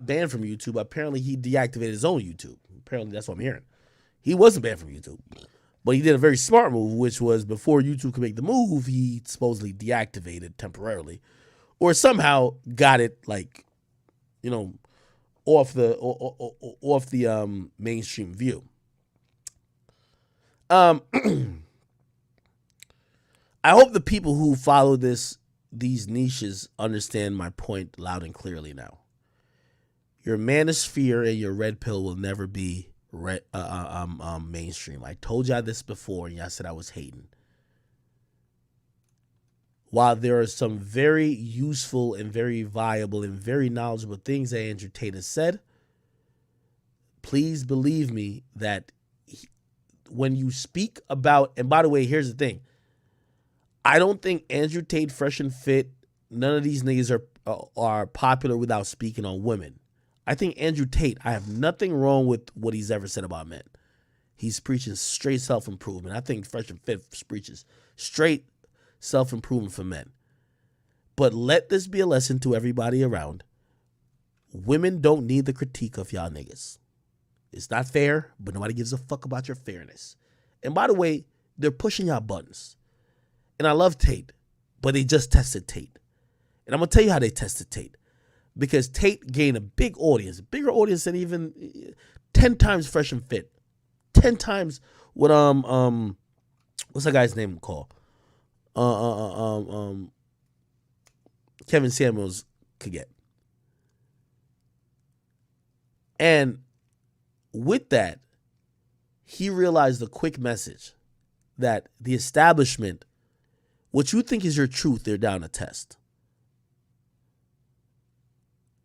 banned from YouTube. Apparently, he deactivated his own YouTube. Apparently, that's what I'm hearing. He wasn't banned from YouTube. But he did a very smart move, which was before YouTube could make the move, he supposedly deactivated temporarily. Or somehow got it, like, you know, off the mainstream view. I hope the people who follow these niches understand my point loud and clearly now. Your Manosphere and your red pill will never be mainstream. I told y'all this before, and y'all said I was hating. While there are some very useful and very viable and very knowledgeable things that Andrew Tate has said, please believe me that when you speak about, and by the way, here's the thing. I don't think Andrew Tate, Fresh and Fit, none of these niggas are popular without speaking on women. I think Andrew Tate, I have nothing wrong with what he's ever said about men. He's preaching straight self-improvement. I think Fresh and Fit preaches straight self-improvement for men. But let this be a lesson to everybody around. Women don't need the critique of y'all niggas. It's not fair, but nobody gives a fuck about your fairness. And by the way, they're pushing y'all buttons. And I love Tate, but they just tested Tate. And I'm going to tell you how they tested Tate. Because Tate gained a big audience, a bigger audience than even 10 times Fresh and Fit. 10 times what what's that guy's name called? Kevin Samuels could get. And with that, he realized the quick message that the establishment, what you think is your truth, they're down to test.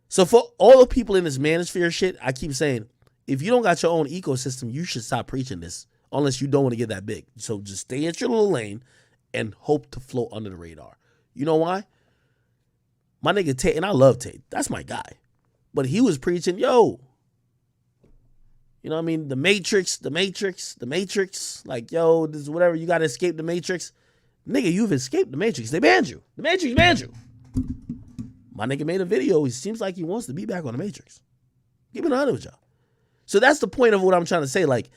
So for all the people in this Manosphere shit, I keep saying, if you don't got your own ecosystem, you should stop preaching this unless you don't want to get that big. So just stay at your little lane and hope to float under the radar. You know why? My nigga Tate, and I love Tate. That's my guy. But he was preaching, yo, you know what I mean? The Matrix. Like, yo, this is whatever. You got to escape the Matrix. Nigga, you've escaped the Matrix. They banned you. The Matrix banned you. My nigga made a video. He seems like he wants to be back on the Matrix. Keep it honest with y'all. So that's the point of what I'm trying to say. Like,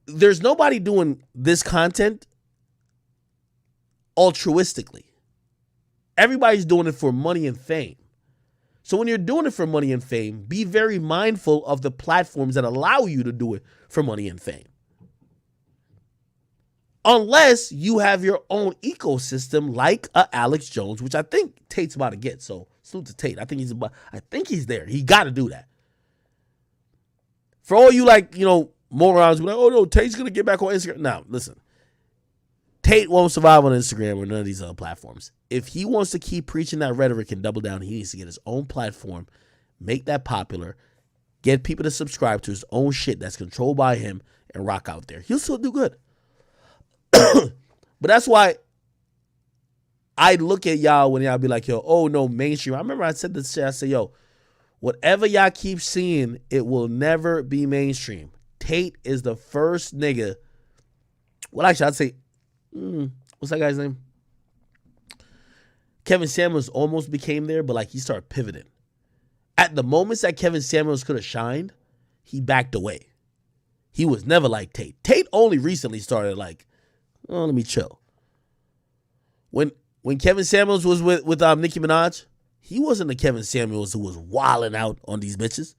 there's nobody doing this content altruistically. Everybody's doing it for money and fame. So when you're doing it for money and fame, be very mindful of the platforms that allow you to do it for money and fame. Unless you have your own ecosystem like Alex Jones, which I think Tate's about to get. So salute to Tate. I think he's there. He got to do that. For all you morons who are like, oh no, Tate's gonna get back on Instagram. Now, listen. Tate won't survive on Instagram or none of these other platforms. If he wants to keep preaching that rhetoric and double down, he needs to get his own platform, make that popular, get people to subscribe to his own shit that's controlled by him, and rock out there. He'll still do good. But that's why I look at y'all when y'all be like, yo, oh no, mainstream. I remember I said this shit. I said, yo, whatever y'all keep seeing, it will never be mainstream. Tate is the first nigga. Well, actually, I'd say, what's that guy's name? Kevin Samuels almost became there, but he started pivoting. At the moments that Kevin Samuels could have shined, he backed away. He was never like Tate. Tate only recently started let me chill. When Kevin Samuels was with Nicki Minaj, he wasn't the Kevin Samuels who was wilding out on these bitches.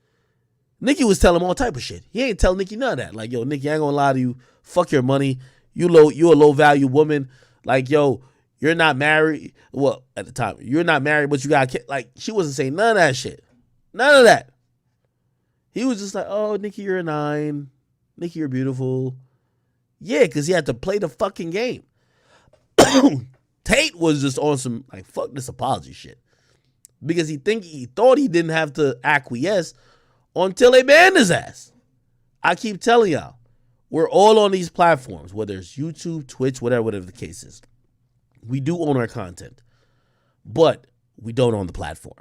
Nicki was telling him all type of shit. He ain't tell Nicki none of that. Like, yo, Nicki, I ain't gonna lie to you. Fuck your money. You a low value woman. Like, yo, you're not married. Well, at the time, you're not married, but you got kids. Like, she wasn't saying none of that shit. None of that. He was just like, oh, Nicki, you're a 9. Nicki, you're beautiful. Yeah, because he had to play the fucking game. Tate was just on some, fuck this apology shit. Because he thought he didn't have to acquiesce until they banned his ass. I keep telling y'all, we're all on these platforms, whether it's YouTube, Twitch, whatever the case is. We do own our content, but we don't own the platform.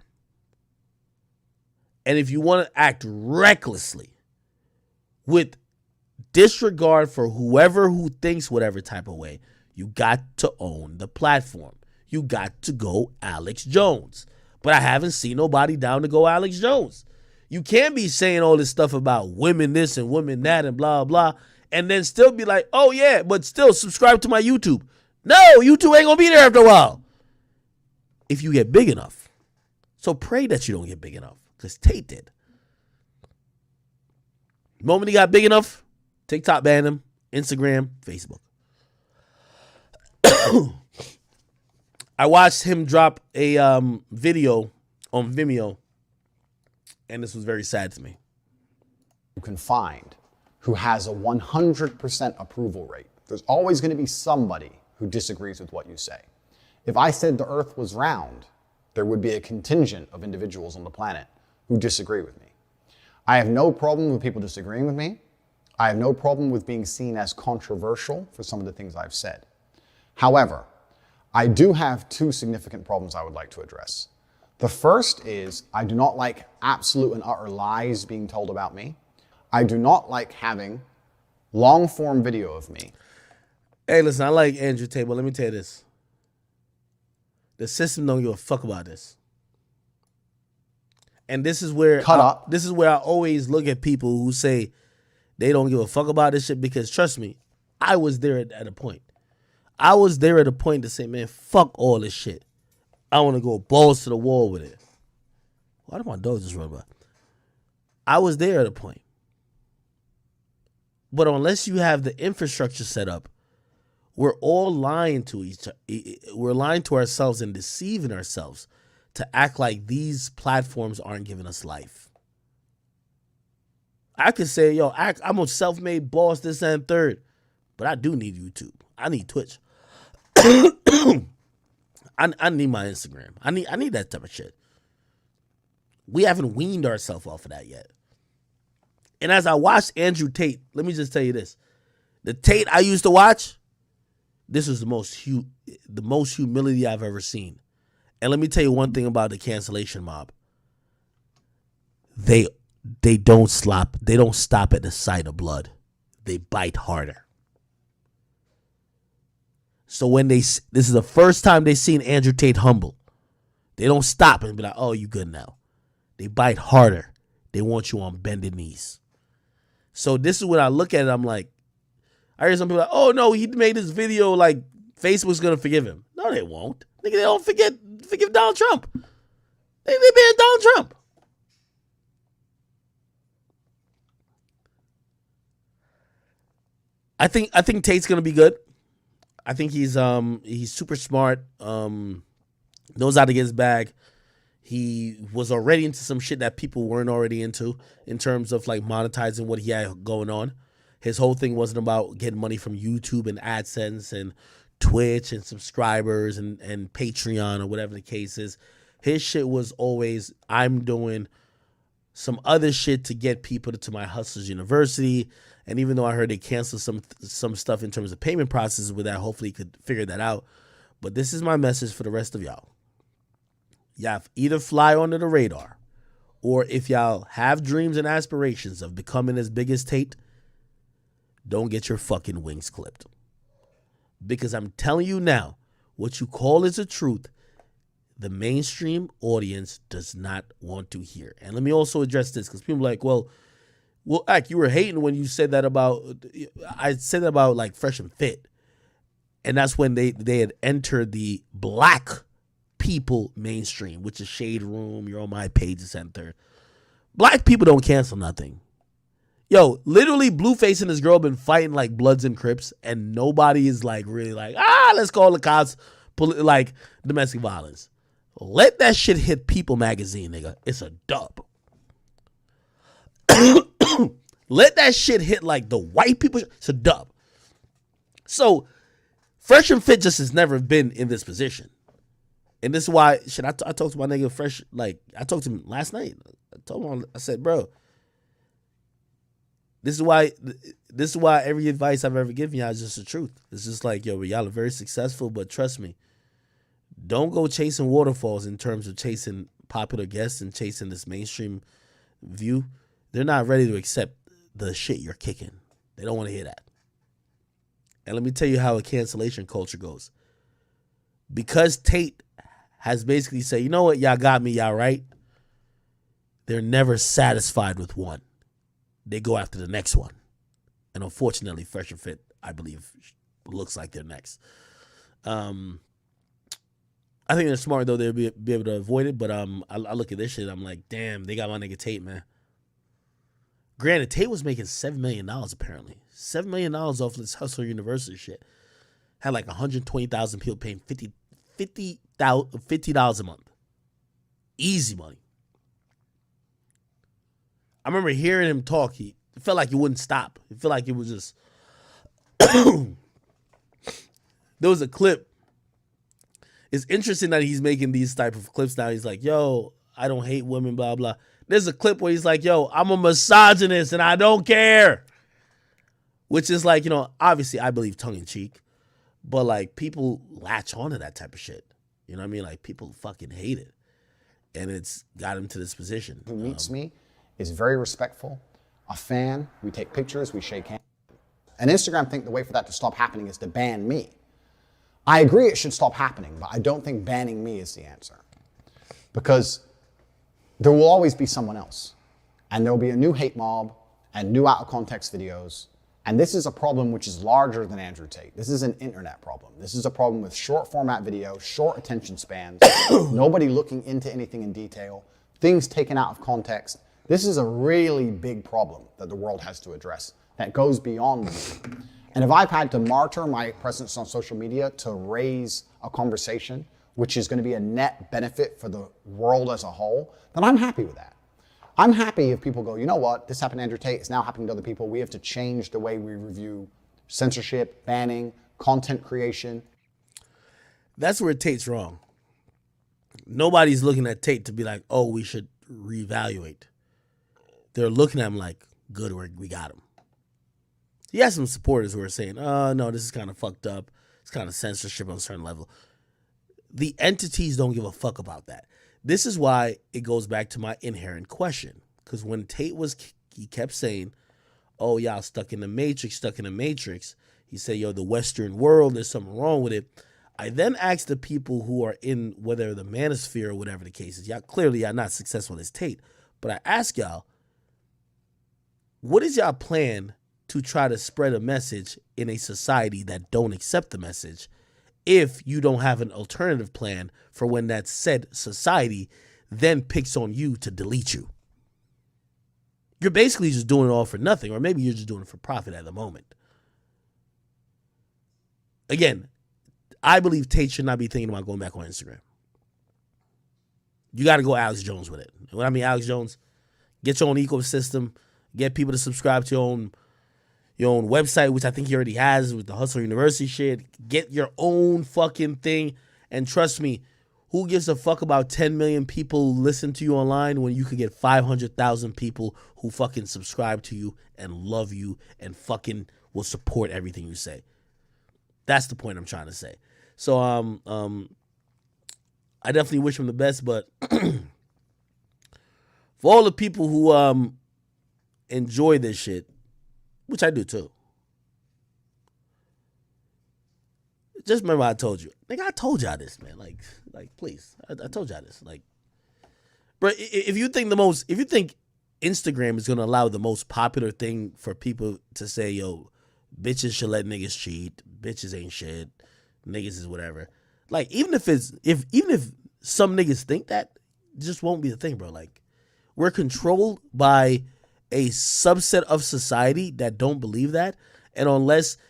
And if you want to act recklessly with disregard for whoever who thinks whatever type of way, you got to own the platform. You got to go Alex Jones. But I haven't seen nobody down to go Alex Jones. You can't be saying all this stuff about women this and women that and blah, blah, and then still be like, oh, yeah, but still subscribe to my YouTube. No, YouTube ain't going to be there after a while if you get big enough. So pray that you don't get big enough, because Tate did. The moment he got big enough, TikTok banned him, Instagram, Facebook. I watched him drop a video on Vimeo, and this was very sad to me. You can find who has a 100% approval rate. There's always going to be somebody who disagrees with what you say. If I said the earth was round, there would be a contingent of individuals on the planet who disagree with me. I have no problem with people disagreeing with me. I have no problem with being seen as controversial for some of the things I've said. However, I do have two significant problems I would like to address. The first is I do not like absolute and utter lies being told about me. I do not like having long-form video of me. Hey, listen, I like Andrew Tate, but let me tell you this. The system don't give a fuck about this. And this is where I always look at people who say they don't give a fuck about this shit, because trust me, I was there at a point. I was there at a point to say, man, fuck all this shit. I want to go balls to the wall with it. Why did my dog just run by? I was there at a point. But unless you have the infrastructure set up, we're all lying to each other. We're lying to ourselves and deceiving ourselves to act like these platforms aren't giving us life. I could say, yo, I'm a self-made boss, this and third, but I do need YouTube. I need Twitch. I need my Instagram. I need that type of shit. We haven't weaned ourselves off of that yet. And as I watched Andrew Tate, let me just tell you this. The Tate I used to watch, this was the most humility I've ever seen. And let me tell you one thing about the cancellation mob. They don't stop at the sight of blood. They bite harder. So when this is the first time they seen Andrew Tate humble, they don't stop and be like, oh, you good now. They bite harder. They want you on bended knees. So this is when I look at it, I'm like, I hear some people like, oh no, he made this video like Facebook's gonna forgive him. No, they won't. Nigga, they don't forgive Donald Trump. They banned Donald Trump. I think Tate's gonna be good. I think he's super smart, knows how to get his bag. He was already into some shit that people weren't already into in terms of like monetizing what he had going on. His whole thing wasn't about getting money from YouTube and AdSense and Twitch and subscribers and Patreon or whatever the case is. His shit was always, I'm doing some other shit to get people to my Hustlers University. And even though I heard they canceled some stuff in terms of payment processes with that, hopefully he could figure that out. But this is my message for the rest of y'all. Y'all either fly under the radar, or if y'all have dreams and aspirations of becoming as big as Tate, don't get your fucking wings clipped. Because I'm telling you now, what you call is the truth, the mainstream audience does not want to hear. And let me also address this, because people are like, well, Ak, you were hating when you said that about, I said that about like Fresh and Fit. And that's when they had entered the black people mainstream, which is Shade Room, You're On My Page, Center. Black people don't cancel nothing. Yo, literally Blueface and his girl been fighting like Bloods and Crips, and nobody is like really like, let's call the cops, like domestic violence. Let that shit hit People magazine, nigga. It's a dub. Let that shit hit like the white people. It's a dub. So Fresh and Fit just has never been in this position. And this is why, I talked to my nigga Fresh, like, I talked to him last night. I told him, I said, bro, this is why every advice I've ever given y'all is just the truth. It's just like, yo, y'all are very successful, but trust me, don't go chasing waterfalls in terms of chasing popular guests and chasing this mainstream view. They're not ready to accept the shit you're kicking. They don't want to hear that. And let me tell you how a cancellation culture goes. Because Tate has basically said, you know what, y'all got me, y'all right. They're never satisfied with one. They go after the next one. And unfortunately, Fresh and Fit, I believe, looks like they're next. I think they're smart, though. They'll be able to avoid it. But I look at this shit. I'm like, damn, they got my nigga Tate, man. Granted, Tate was making $7 million, apparently. $7 million off this Hustler University shit. Had like 120,000 people paying $50 a month. Easy money. I remember hearing him talk. It felt like he wouldn't stop. It felt like it was just... There was a clip. It's interesting that he's making these type of clips now. He's like, yo, I don't hate women, blah, blah. There's a clip where he's like, yo, I'm a misogynist and I don't care. Which is like, obviously I believe tongue in cheek. But like people latch onto that type of shit. You know what I mean? Like people fucking hate it. And it's got him to this position. Who meets me is very respectful. A fan, we take pictures, we shake hands. And Instagram think the way for that to stop happening is to ban me. I agree it should stop happening, but I don't think banning me is the answer. Because there will always be someone else. And there will be a new hate mob and new out of context videos. And this is a problem which is larger than Andrew Tate. This is an internet problem. This is a problem with short format video, short attention spans, nobody looking into anything in detail, things taken out of context. This is a really big problem that the world has to address that goes beyond me. And if I've had to martyr my presence on social media to raise a conversation, which is going to be a net benefit for the world as a whole, then I'm happy with that. I'm happy if people go, you know what, this happened to Andrew Tate, it's now happening to other people. We have to change the way we review censorship, banning, content creation. That's where Tate's wrong. Nobody's looking at Tate to be like, oh, we should reevaluate. They're looking at him like, good, we got him. He has some supporters who are saying, oh, no, this is kind of fucked up. It's kind of censorship on a certain level. The entities don't give a fuck about that. This is why it goes back to my inherent question. Because when Tate he kept saying, oh, y'all stuck in the matrix. He said, yo, the Western world, there's something wrong with it. I then asked the people who are in, whether the Manosphere or whatever the case is, clearly y'all not successful as Tate. But I ask y'all, what is y'all plan to try to spread a message in a society that don't accept the message if you don't have an alternative plan for when that said society then picks on you to delete you? You're basically just doing it all for nothing, or maybe you're just doing it for profit at the moment. Again, I believe Tate should not be thinking about going back on Instagram. You got to go Alex Jones with it. When I mean Alex Jones, get your own ecosystem, get people to subscribe to your own website, which I think he already has with the Hustler University shit. Get your own fucking thing. And trust me, who gives a fuck about 10 million people listen to you online when you could get 500,000 people who fucking subscribe to you and love you and fucking will support everything you say? That's the point I'm trying to say. So I definitely wish him the best, but for all the people who enjoy this shit, which I do too, just remember I told you. Nigga, I told y'all this, man. Like, please. I told y'all this. Like, bro, if you think Instagram is gonna allow the most popular thing for people to say, yo, bitches should let niggas cheat, bitches ain't shit, niggas is whatever. Like, even if some niggas think that, it just won't be the thing, bro. Like, we're controlled by a subset of society that don't believe that. And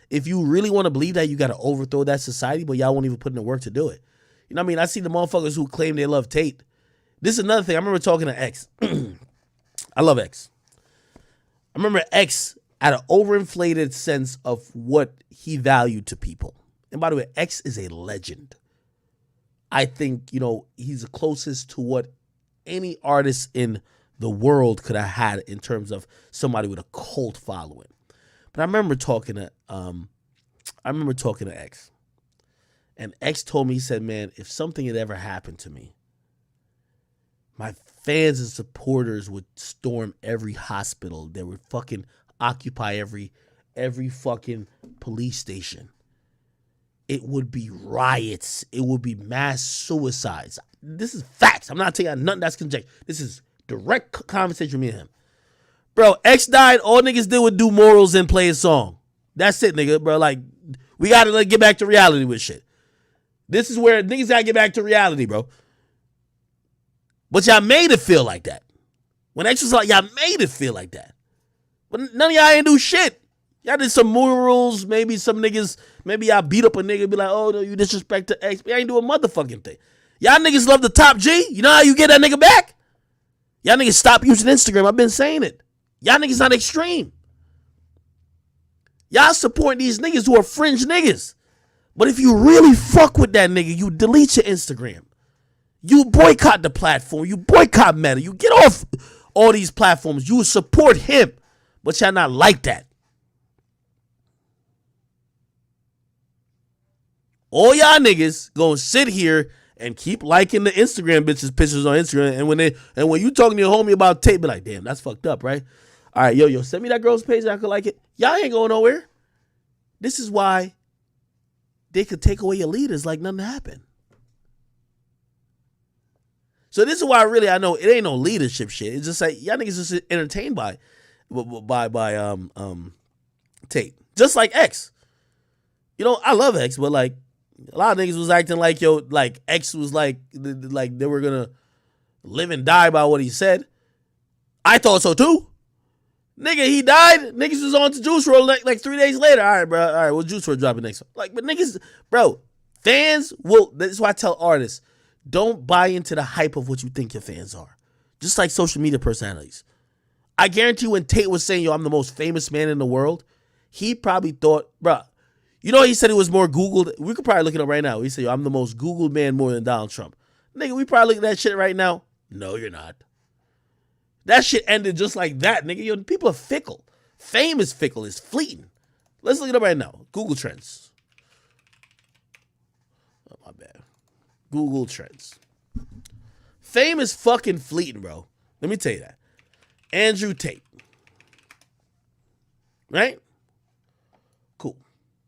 if you really want to believe that, you got to overthrow that society, but y'all won't even put in the work to do it. You know what I mean? I see the motherfuckers who claim they love Tate. This is another thing. I remember talking to X. I love X. I remember X had an overinflated sense of what he valued to people. And by the way, X is a legend. I think, he's the closest to what any artist in the world could have had in terms of somebody with a cult following. But I remember talking to X. And X told me, he said, man, if something had ever happened to me, my fans and supporters would storm every hospital. They would fucking occupy every fucking police station. it would be riots. It would be mass suicides. This is facts. I'm not telling you nothing that's conjecture. This is direct conversation with me and him. Bro, X died. All niggas did was do morals and play a song. That's it, nigga, bro. Like, we got to get back to reality with shit. This is where niggas got to get back to reality, bro. But y'all made it feel like that. When X was like, y'all made it feel like that. But none of y'all ain't do shit. Y'all did some morals. Maybe some niggas, maybe y'all beat up a nigga and be like, oh, no, you disrespect to X. Y'all ain't do a motherfucking thing. Y'all niggas love the top G. You know how you get that nigga back? Y'all niggas stop using Instagram. I've been saying it. Y'all niggas not extreme. Y'all support these niggas who are fringe niggas. But if you really fuck with that nigga, you delete your Instagram. You boycott the platform. You boycott Meta. You get off all these platforms. You support him. But y'all not like that. All y'all niggas gonna sit here and keep liking the Instagram bitches pictures on Instagram. And when you talking to your homie about Tate, be like, damn, that's fucked up, right? All right, yo, send me that girl's page. I could like it. Y'all ain't going nowhere. This is why they could take away your leaders like nothing happened. So this is why I know it ain't no leadership shit. It's just like y'all niggas just entertained by Tate. Just like X. You know, I love X, but like a lot of niggas was acting like like X was like they were gonna live and die by what he said. I thought so too. Nigga, he died. Niggas was on to Juice WRLD like 3 days later. All right, bro. All right, well, Juice WRLD dropping next. Like, but niggas, bro, fans will. That's why I tell artists, don't buy into the hype of what you think your fans are. Just like social media personalities. I guarantee when Tate was saying, yo, I'm the most famous man in the world, he probably thought, bro, you know, he said it was more Googled. We could probably look it up right now. He said, yo, I'm the most Googled man more than Donald Trump. Nigga, we probably look at that shit right now. No, you're not. That shit ended just like that, nigga. Yo, people are fickle. Fame is fickle. It's fleeting. Let's look it up right now. Google Trends. Oh, my bad. Google Trends. Fame is fucking fleeting, bro. Let me tell you that. Andrew Tate. Right? Cool.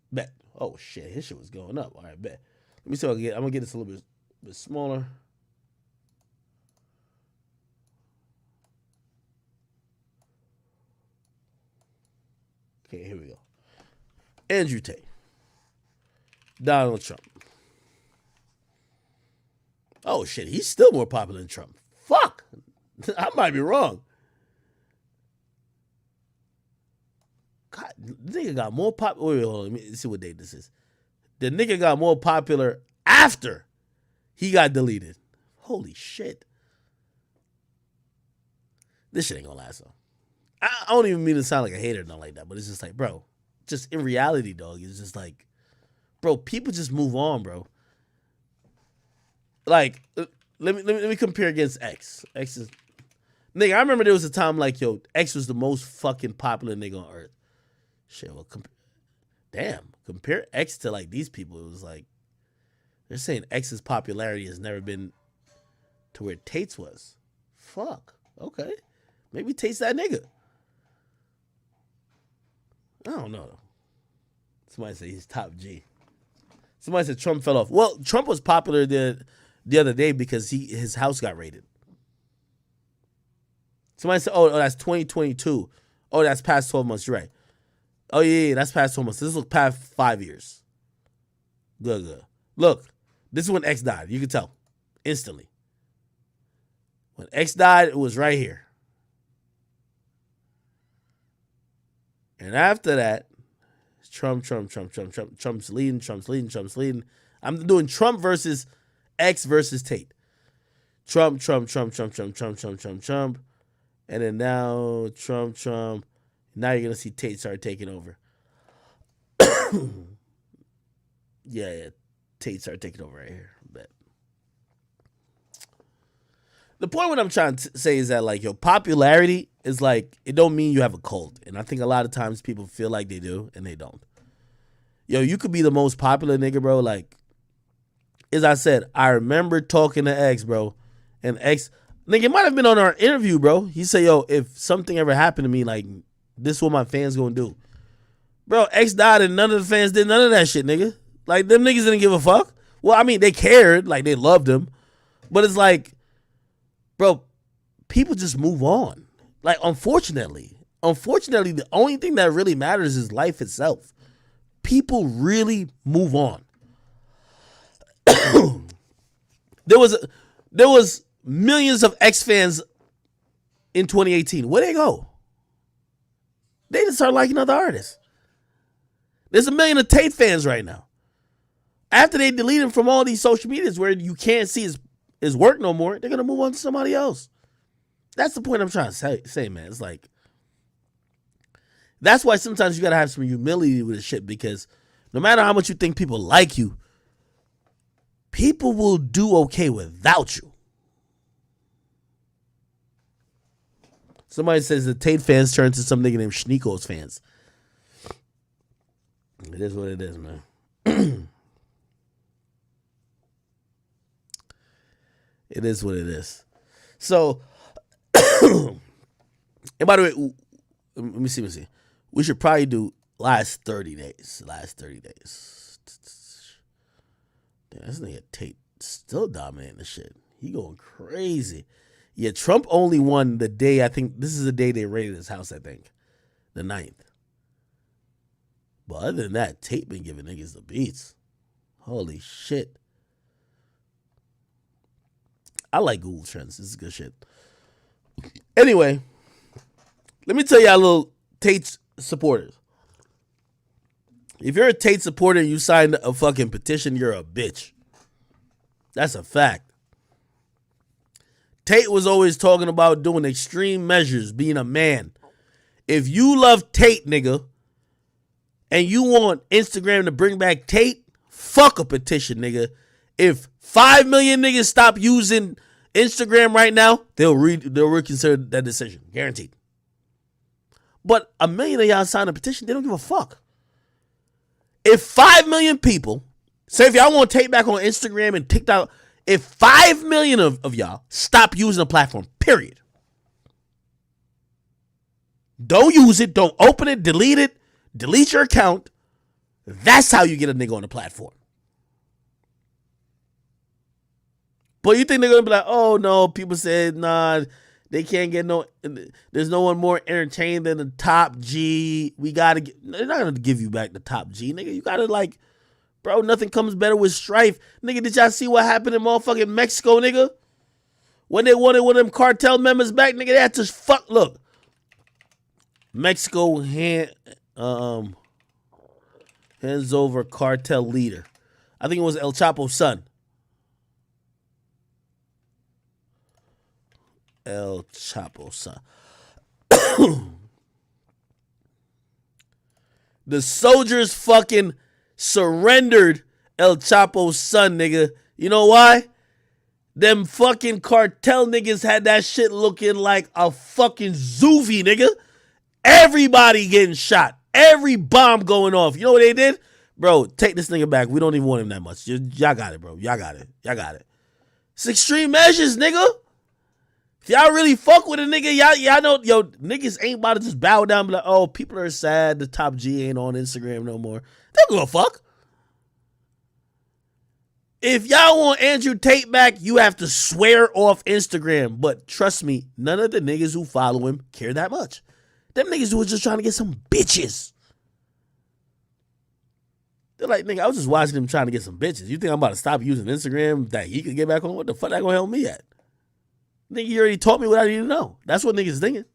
Bet. Oh, shit. His shit was going up. All right, bet. Let me see what I can get. I'm going to get this a little bit smaller. Okay, here we go. Andrew Tate. Donald Trump. Oh, shit. He's still more popular than Trump. Fuck. I might be wrong. God, the nigga got more popular. Wait, hold on. Let me see what date this is. The nigga got more popular after he got deleted. Holy shit. This shit ain't gonna last though. I don't even mean to sound like a hater or nothing like that, but it's just like, bro, just in reality, dog, it's just like, bro, people just move on, bro. Like, let me compare against X. X is, nigga, I remember there was a time like, yo, X was the most fucking popular nigga on earth. Shit, well, compare X to like these people. It was like, they're saying X's popularity has never been to where Tate's was. Fuck. Okay. Maybe Tate's that nigga. I don't know. Somebody said he's top G. Somebody said Trump fell off. Well, Trump was popular the other day because his house got raided. Somebody said, oh, that's 2022. Oh, that's past 12 months. You're right. Oh, yeah, that's past 12 months. This looks past 5 years. Good. Look, this is when X died. You can tell instantly. When X died, it was right here. And after that, Trump's leading. I'm doing Trump versus X versus Tate. Trump. And then now Trump. Now you're going to see Tate start taking over. Yeah. Tate start taking over right here. I bet. The point what I'm trying to say is that, like, your popularity is like, it don't mean you have a cult. And I think a lot of times people feel like they do, and they don't. Yo, you could be the most popular nigga, bro. Like, as I said, I remember talking to X, bro. And X, nigga, it might have been on our interview, bro. He said, yo, if something ever happened to me, like, this is what my fans gonna do. Bro, X died and none of the fans did none of that shit, nigga. Like, them niggas didn't give a fuck. Well, I mean, they cared. Like, they loved him. But it's like, bro, people just move on. Like, unfortunately, the only thing that really matters is life itself. People really move on. There was millions of X fans in 2018. Where'd they go? They just started liking other artists. There's a million of Tate fans right now. After they delete him from all these social medias where you can't see his work no more, they're going to move on to somebody else. That's the point I'm trying to say, man. It's like, that's why sometimes you got to have some humility with this shit, because no matter how much you think people like you, people will do okay without you. Somebody says the Tate fans turn to some nigga named Schneeko's fans. It is what it is, man. It is what it is. So, and by the way, let me see. We should probably do last 30 days. Damn, this nigga Tate still dominating the shit. He going crazy. Yeah, Trump only won the day, I think, this is the day they raided his house, I think. The 9th. But other than that, Tate been giving niggas the beats. Holy shit. I like Google Trends. This is good shit. Anyway, let me tell y'all a little Tate supporters. If you're a Tate supporter and you signed a fucking petition, you're a bitch. That's a fact. Tate was always talking about doing extreme measures, being a man. If you love Tate, nigga, and you want Instagram to bring back Tate, fuck a petition, nigga. If 5 million niggas stop using Instagram right now, they'll reconsider that decision. Guaranteed. But 1 million of y'all sign a petition, they don't give a fuck. If 5 million people, say if y'all want Tate back on Instagram and TikTok, if 5 million of y'all stop using the platform, period. Don't use it, don't open it, delete your account. That's how you get a nigga on the platform. But you think they're going to be like, oh no, people said, nah, they can't get there's no one more entertained than the top G. They're not going to give you back the top G, nigga. You got to like, bro, nothing comes better with strife. Nigga, did y'all see what happened in motherfucking Mexico, nigga? When they wanted one of them cartel members back, nigga, they had to look. Mexico hands over cartel leader. I think it was El Chapo's son. El Chapo's son. The soldiers fucking surrendered El Chapo's son, nigga. You know why? Them fucking cartel niggas had that shit looking like a fucking zoovie, nigga. Everybody getting shot. Every bomb going off. You know what they did? Bro, take this nigga back. We don't even want him that much. Y'all got it, bro. Y'all got it. It's extreme measures, nigga. If y'all really fuck with a nigga, y'all know, yo, niggas ain't about to just bow down and be like, oh, people are sad. The top G ain't on Instagram no more. They don't give a fuck. If y'all want Andrew Tate back, you have to swear off Instagram. But trust me, none of the niggas who follow him care that much. Them niggas who was just trying to get some bitches. They're like, nigga, I was just watching him trying to get some bitches. You think I'm about to stop using Instagram that he could get back on? What the fuck that gonna help me at? Nigga, you already taught me what I need to know. That's what niggas thinking.